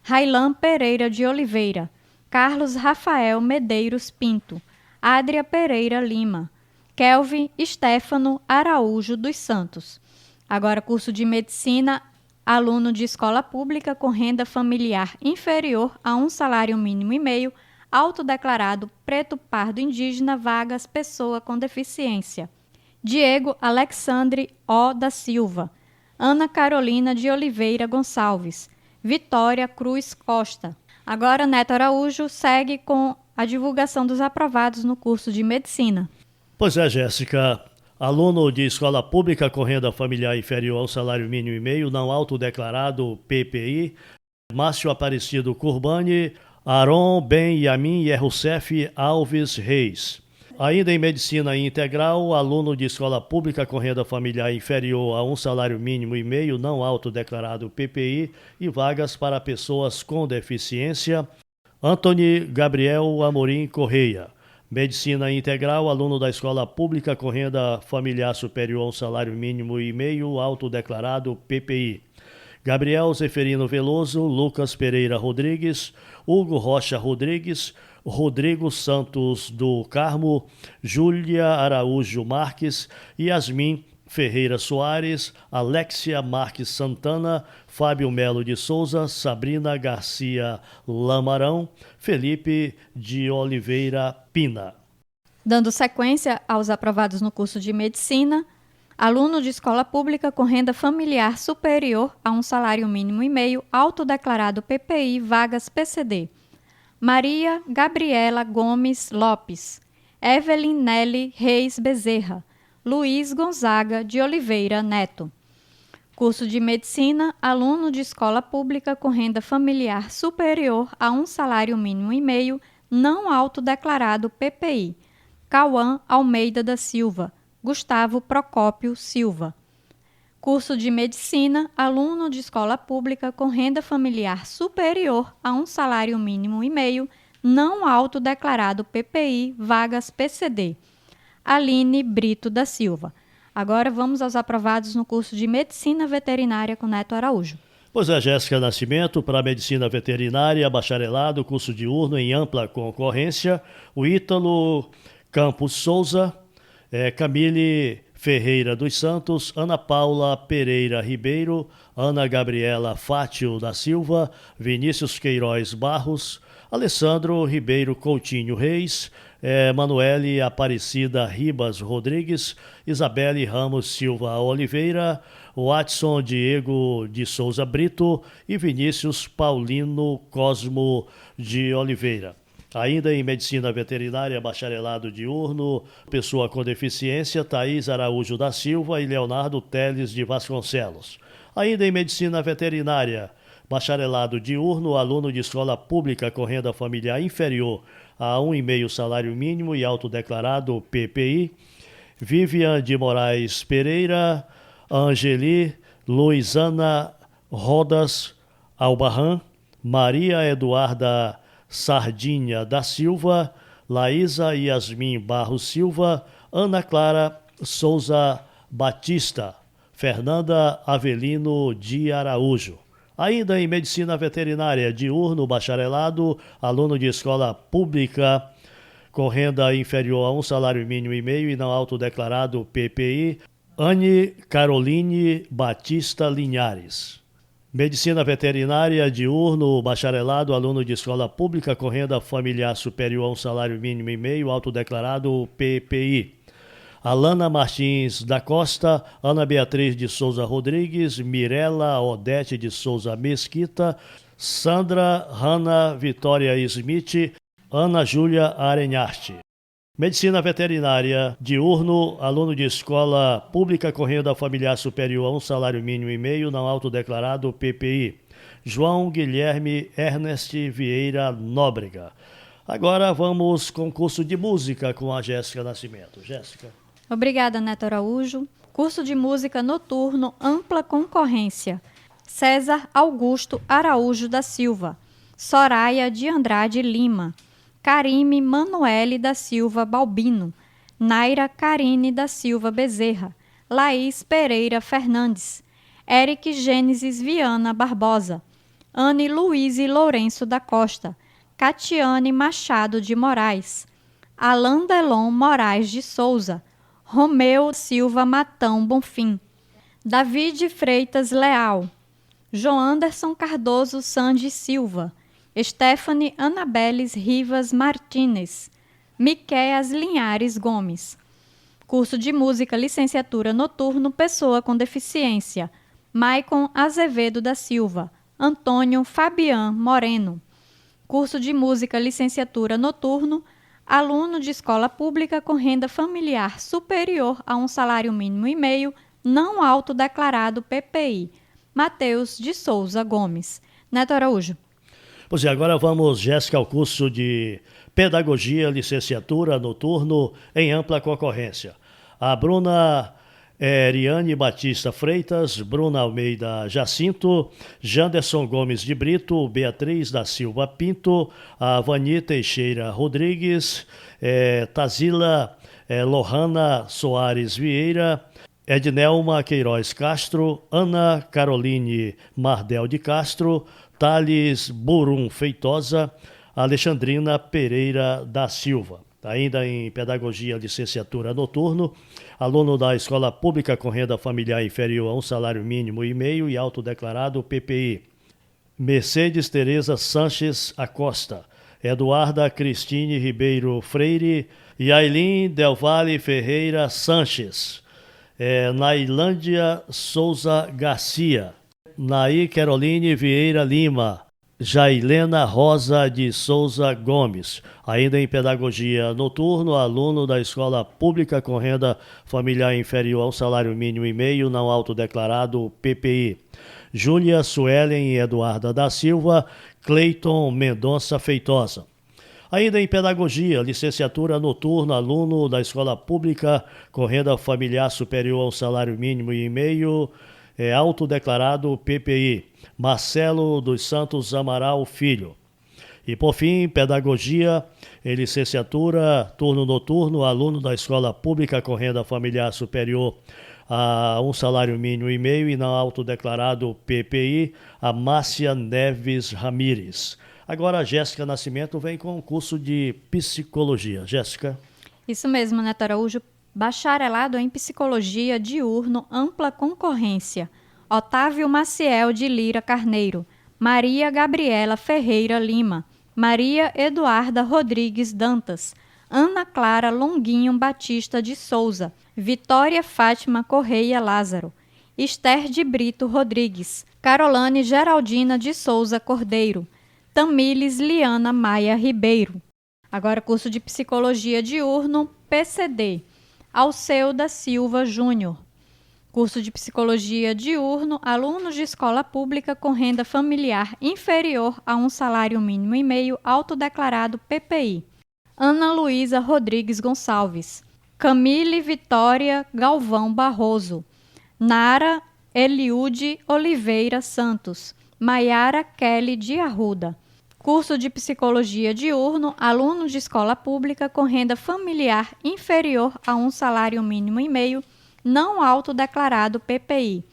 Railan Pereira de Oliveira, Carlos Rafael Medeiros Pinto, Adria Pereira Lima, Kelvin Stefano Araújo dos Santos. Agora, curso de Medicina, aluno de escola pública com renda familiar inferior a um salário mínimo e meio, autodeclarado preto pardo indígena, vagas pessoa com deficiência. Diego Alexandre O. da Silva, Ana Carolina de Oliveira Gonçalves, Vitória Cruz Costa. Agora, Neto Araújo segue com a divulgação dos aprovados no curso de Medicina. Pois é, Jéssica. Aluno de escola pública com renda familiar inferior ao salário mínimo e meio, não autodeclarado PPI, Márcio Aparecido Curbani, Aron Ben Yamin Yerroussef Alves Reis. Ainda em Medicina Integral, aluno de escola pública com renda familiar inferior a um salário mínimo e meio, não autodeclarado PPI, e vagas para pessoas com deficiência, Antony Gabriel Amorim Correia. Medicina Integral, aluno da escola pública com renda familiar superior a um salário mínimo e meio, autodeclarado PPI. Gabriel Zeferino Veloso, Lucas Pereira Rodrigues, Hugo Rocha Rodrigues, Rodrigo Santos do Carmo, Júlia Araújo Marques, Yasmin Ferreira Soares, Alexia Marques Santana, Fábio Melo de Souza, Sabrina Garcia Lamarão, Felipe de Oliveira Pina. Dando sequência aos aprovados no curso de Medicina, aluno de escola pública com renda familiar superior a um salário mínimo e meio, autodeclarado PPI, vagas PCD. Maria Gabriela Gomes Lopes, Evelyn Nelly Reis Bezerra, Luiz Gonzaga de Oliveira Neto. Curso de Medicina, aluno de escola pública com renda familiar superior a um salário mínimo e meio, não autodeclarado PPI. Cauã Almeida da Silva, Gustavo Procópio Silva. Curso de Medicina, aluno de escola pública com renda familiar superior a um salário mínimo e meio, não autodeclarado PPI, vagas PCD. Aline Brito da Silva. Agora vamos aos aprovados no curso de Medicina Veterinária com Neto Araújo. Pois é, Jéssica Nascimento, para Medicina Veterinária, bacharelado, curso diurno em ampla concorrência, o Ítalo Campos Souza, Camille Ferreira dos Santos, Ana Paula Pereira Ribeiro, Ana Gabriela Fátio da Silva, Vinícius Queiroz Barros, Alessandro Ribeiro Coutinho Reis, Manuele Aparecida Ribas Rodrigues, Isabelle Ramos Silva Oliveira, Watson Diego de Souza Brito e Vinícius Paulino Cosmo de Oliveira. Ainda em Medicina Veterinária, bacharelado diurno, pessoa com deficiência, Thaís Araújo da Silva e Leonardo Teles de Vasconcelos. Ainda em Medicina Veterinária, bacharelado diurno, aluno de escola pública com renda familiar inferior a 1,5 salário mínimo e autodeclarado PPI, Vivian de Moraes Pereira, Angeli Luizana Rodas Albarran, Maria Eduarda Sardinha da Silva, Laísa Yasmin Barros Silva, Ana Clara Souza Batista, Fernanda Avelino de Araújo. Ainda em Medicina Veterinária, diurno, bacharelado, aluno de escola pública com renda inferior a um salário mínimo e meio e não autodeclarado PPI, Anne Caroline Batista Linhares. Medicina Veterinária, diurno, bacharelado, aluno de escola pública com renda familiar superior a um salário mínimo e meio, autodeclarado PPI. Alana Martins da Costa, Ana Beatriz de Souza Rodrigues, Mirela Odete de Souza Mesquita, Sandra Hanna Vitória Smith, Ana Júlia Arenharte. Medicina Veterinária, diurno, aluno de escola pública com renda familiar superior a um salário mínimo e meio, não autodeclarado PPI. João Guilherme Ernest Vieira Nóbrega. Agora vamos com o curso de música com a Jéssica Nascimento. Jéssica. Obrigada, Neto Araújo. Curso de Música Noturno, ampla concorrência. César Augusto Araújo da Silva. Soraya de Andrade Lima. Karime Manuele da Silva Balbino, Naira Karine da Silva Bezerra, Laís Pereira Fernandes, Eric Gênesis Viana Barbosa, Anne Luíse Lourenço da Costa, Catiane Machado de Moraes, Alain Delon Moraes de Souza, Romeu Silva Matão Bonfim, David Freitas Leal, Joanderson Cardoso Sandy Silva, Stephanie Anabeles Rivas Martínez, Miquéas Linhares Gomes. Curso de Música, Licenciatura Noturno, pessoa com deficiência, Maicon Azevedo da Silva, Antônio Fabian Moreno. Curso de Música, Licenciatura Noturno, aluno de escola pública com renda familiar superior a um salário mínimo e meio, não autodeclarado PPI, Mateus de Souza Gomes. Neto Araújo. Pois é, agora vamos, Jéssica, ao curso de Pedagogia, Licenciatura Noturno em ampla concorrência. A Bruna Eriane Batista Freitas, Bruna Almeida Jacinto, Janderson Gomes de Brito, Beatriz da Silva Pinto, a Vani Teixeira Rodrigues, Tazila Lohana Soares Vieira, Ednelma Queiroz Castro, Ana Caroline Mardel de Castro, Thales Burum Feitosa, Alexandrina Pereira da Silva. Ainda em Pedagogia, Licenciatura Noturno, aluno da Escola Pública com renda familiar inferior a um salário mínimo e meio e autodeclarado PPI. Mercedes Tereza Sanches Acosta, Eduarda Cristine Ribeiro Freire, Yailin Del Valle Ferreira Sanches, Nailândia Souza Garcia, Naí Caroline Vieira Lima, Jailena Rosa de Souza Gomes. Ainda em pedagogia noturno, aluno da escola pública com renda familiar inferior ao salário mínimo e meio não autodeclarado PPI. Júlia Suelen Eduarda da Silva, Cleiton Mendonça Feitosa. Ainda em pedagogia, licenciatura noturna, aluno da escola pública com renda familiar superior ao salário mínimo e meio, autodeclarado PPI, Marcelo dos Santos Amaral Filho. E por fim, pedagogia e licenciatura, turno noturno, aluno da escola pública com renda familiar superior a um salário mínimo e meio e não autodeclarado PPI, a Márcia Neves Ramires. Agora a Jéssica Nascimento vem com o curso de psicologia. Jéssica. Isso mesmo, Neto Araújo. Bacharelado em Psicologia diurno, ampla concorrência. Otávio Maciel de Lira Carneiro, Maria Gabriela Ferreira Lima, Maria Eduarda Rodrigues Dantas, Ana Clara Longuinho Batista de Souza, Vitória Fátima Correia Lázaro, Esther de Brito Rodrigues, Carolane Geraldina de Souza Cordeiro, Tamílis Liana Maia Ribeiro. Agora curso de Psicologia diurno, PCD. Alceu da Silva Júnior. Curso de Psicologia diurno, alunos de escola pública com renda familiar inferior a um salário mínimo e meio, autodeclarado PPI. Ana Luísa Rodrigues Gonçalves. Camille Vitória Galvão Barroso. Nara Eliude Oliveira Santos. Maiara Kelly de Arruda. Curso de Psicologia diurno, aluno de escola pública com renda familiar inferior a um salário mínimo e meio, não autodeclarado PPI.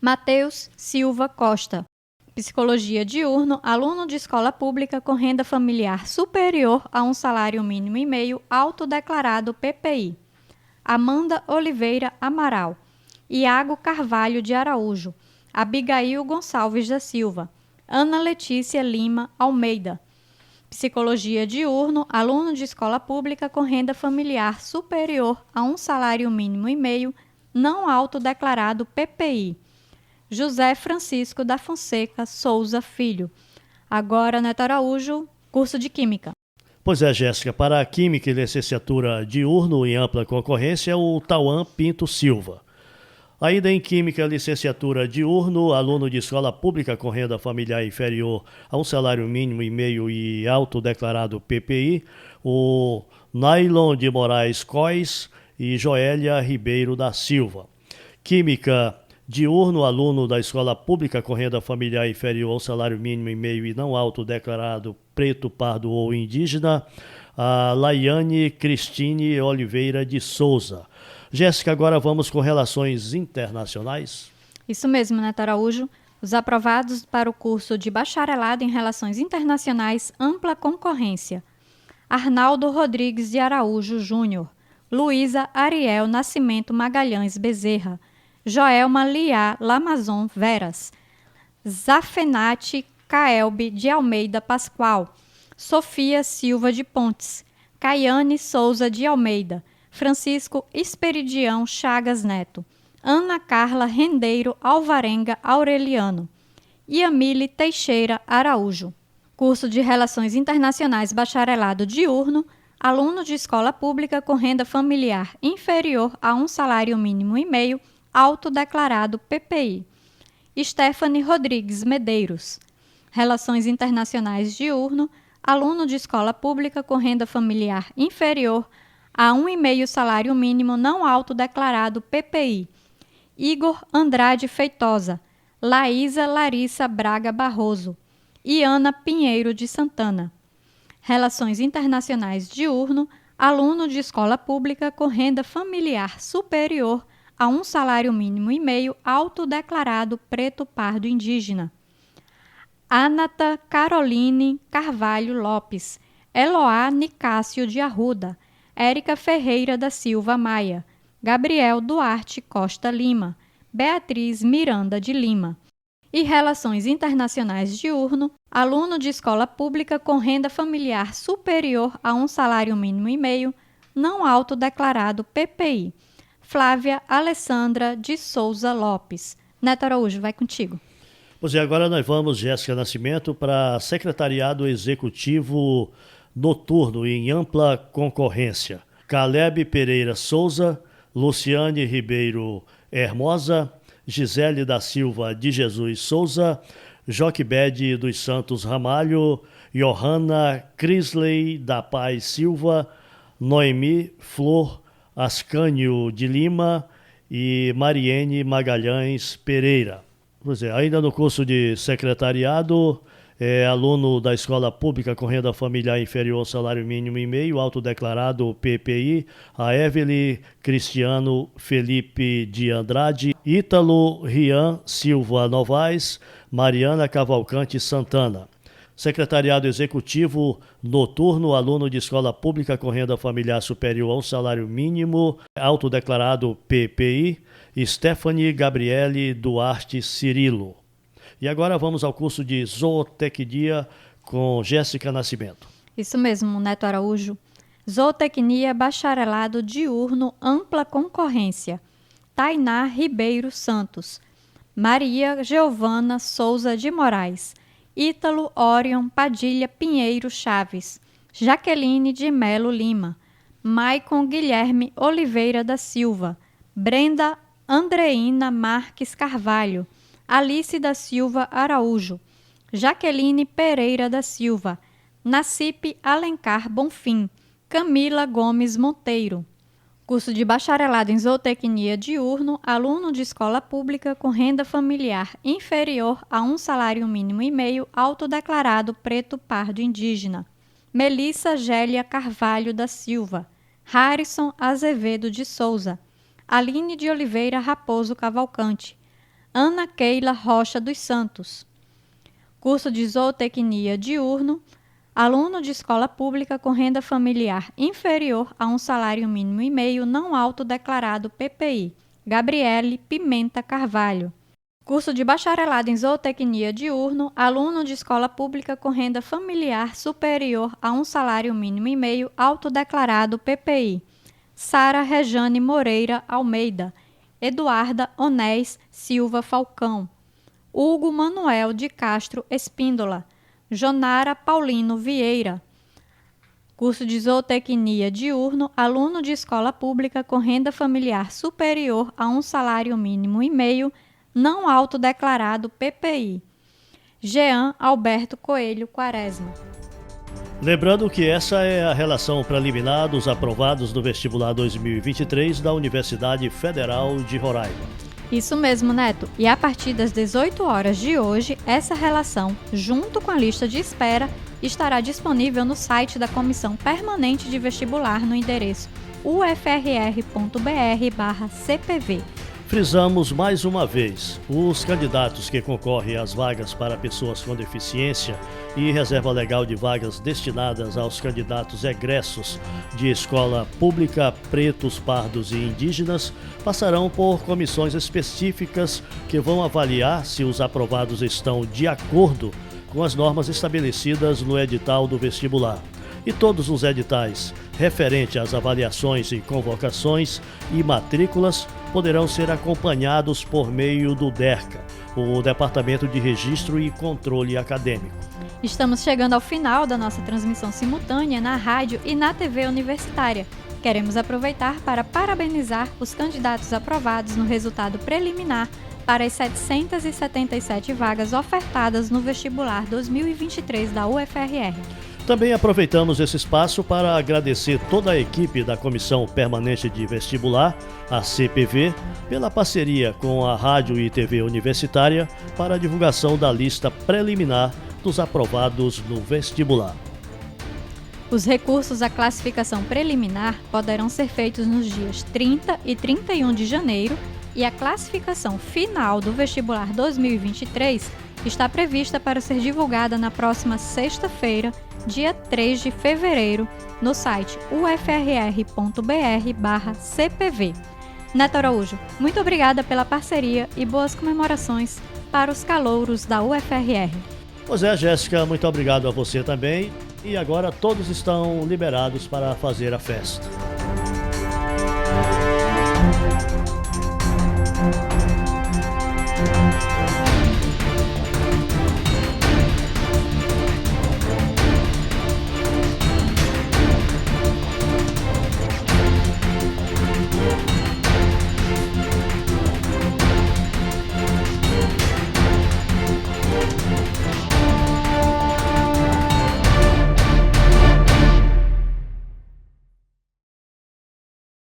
Mateus Silva Costa. Psicologia diurno, aluno de escola pública com renda familiar superior a um salário mínimo e meio, autodeclarado PPI. Amanda Oliveira Amaral. Iago Carvalho de Araújo. Abigail Gonçalves da Silva. Ana Letícia Lima Almeida. Psicologia diurno, aluno de escola pública com renda familiar superior a um salário mínimo e meio, não autodeclarado PPI. José Francisco da Fonseca Souza Filho. Agora, Neto Araújo, curso de Química. Pois é, Jéssica, para a Química e licenciatura diurno em ampla concorrência, o Tauan Pinto Silva. Ainda em Química, licenciatura diurno, aluno de escola pública com renda familiar inferior a um salário mínimo e meio e autodeclarado PPI, o Nailon de Moraes Cois e Joélia Ribeiro da Silva. Química diurno, aluno da escola pública com renda familiar inferior ao salário mínimo e meio e não autodeclarado preto, pardo ou indígena, a Laiane Cristine Oliveira de Souza. Jéssica, agora vamos com relações internacionais. Isso mesmo, Neto Araújo. Os aprovados para o curso de bacharelado em Relações Internacionais, ampla concorrência. Arnaldo Rodrigues de Araújo Júnior, Luísa Ariel Nascimento Magalhães Bezerra, Joelma Liá Lamazon Veras, Zafenate Caelbe de Almeida Pascoal, Sofia Silva de Pontes, Caiane Souza de Almeida, Francisco Esperidião Chagas Neto, Ana Carla Rendeiro Alvarenga Aureliano, Iamile Teixeira Araújo. Curso de Relações Internacionais Bacharelado diurno, aluno de escola pública com renda familiar inferior a um salário mínimo e meio, autodeclarado PPI. Stephanie Rodrigues Medeiros. Relações Internacionais diurno, aluno de escola pública com renda familiar inferior a 1,5 salário mínimo não autodeclarado PPI. Igor Andrade Feitosa, Laísa Larissa Braga Barroso e Ana Pinheiro de Santana. Relações Internacionais diurno, aluno de escola pública com renda familiar superior a um salário mínimo e meio autodeclarado preto pardo indígena. Anata Caroline Carvalho Lopes, Eloá Nicásio de Arruda, Érica Ferreira da Silva Maia, Gabriel Duarte Costa Lima, Beatriz Miranda de Lima. e Relações Internacionais diurno, aluno de escola pública com renda familiar superior a um salário mínimo e meio, não autodeclarado PPI. Flávia Alessandra de Souza Lopes. Neto Araújo, vai contigo. Pois é, agora nós vamos, Jéssica Nascimento, para Secretariado Executivo Noturno em ampla concorrência. Caleb Pereira Souza, Luciane Ribeiro Hermosa, Gisele da Silva de Jesus Souza, Joquebede dos Santos Ramalho, Johanna Crisley da Paz Silva, Noemi Flor Ascânio de Lima e Mariene Magalhães Pereira. Pois é, ainda no curso de secretariado, aluno da escola pública com renda familiar inferior ao salário mínimo e meio, autodeclarado PPI, a Evelyn Cristiano Felipe de Andrade, Ítalo Rian Silva Novaes, Mariana Cavalcante Santana. Secretariado Executivo Noturno, aluno de escola pública com renda familiar superior ao salário mínimo, autodeclarado PPI, Stephanie Gabriele Duarte Cirilo. E agora vamos ao curso de Zootecnia com Jéssica Nascimento. Isso mesmo, Neto Araújo. Zootecnia Bacharelado Diurno Ampla Concorrência. Tainá Ribeiro Santos. Maria Giovana Souza de Moraes. Ítalo Orion Padilha Pinheiro Chaves, Jaqueline de Melo Lima, Maicon Guilherme Oliveira da Silva, Brenda Andreina Marques Carvalho, Alice da Silva Araújo, Jaqueline Pereira da Silva, Nacipe Alencar Bonfim, Camila Gomes Monteiro. Curso de Bacharelado em Zootecnia Diurno, aluno de escola pública com renda familiar inferior a um salário mínimo e meio, autodeclarado preto pardo indígena. Melissa Gélia Carvalho da Silva, Harrison Azevedo de Souza, Aline de Oliveira Raposo Cavalcante, Ana Keila Rocha dos Santos. Curso de Zootecnia Diurno, aluno de escola pública com renda familiar inferior a um salário mínimo e meio, não autodeclarado PPI. Gabriele Pimenta Carvalho. Curso de Bacharelado em Zootecnia Diurno, aluno de escola pública com renda familiar superior a um salário mínimo e meio, autodeclarado PPI. Sara Rejane Moreira Almeida. Eduarda Onés Silva Falcão. Hugo Manuel de Castro Espíndola. Jonara Paulino Vieira. Curso de Zootecnia Diurno, aluno de escola pública com renda familiar superior a um salário mínimo e meio, não autodeclarado PPI. Jean Alberto Coelho Quaresma. Lembrando que essa é a relação preliminar dos aprovados do vestibular 2023 da Universidade Federal de Roraima. Isso mesmo, Neto. E a partir das 18 horas de hoje, essa relação, junto com a lista de espera, estará disponível no site da Comissão Permanente de Vestibular no endereço ufr.br/cpv. Frisamos mais uma vez, os candidatos que concorrem às vagas para pessoas com deficiência e reserva legal de vagas destinadas aos candidatos egressos de escola pública, pretos, pardos e indígenas, passarão por comissões específicas que vão avaliar se os aprovados estão de acordo com as normas estabelecidas no edital do vestibular. E todos os editais referentes às avaliações e convocações e matrículas poderão ser acompanhados por meio do DERCA, o Departamento de Registro e Controle Acadêmico. Estamos chegando ao final da nossa transmissão simultânea na rádio e na TV universitária. Queremos aproveitar para parabenizar os candidatos aprovados no resultado preliminar para as 777 vagas ofertadas no vestibular 2023 da UFRR. Também aproveitamos esse espaço para agradecer toda a equipe da Comissão Permanente de Vestibular, a CPV, pela parceria com a Rádio e TV Universitária para a divulgação da lista preliminar dos aprovados no vestibular. Os recursos à classificação preliminar poderão ser feitos nos dias 30 e 31 de janeiro e a classificação final do vestibular 2023 está prevista para ser divulgada na próxima sexta-feira, dia 3 de fevereiro, no site ufrr.br/cpv. Neto Araújo, muito obrigada pela parceria e boas comemorações para os calouros da UFRR. Pois é, Jéssica, muito obrigado a você também. E agora todos estão liberados para fazer a festa.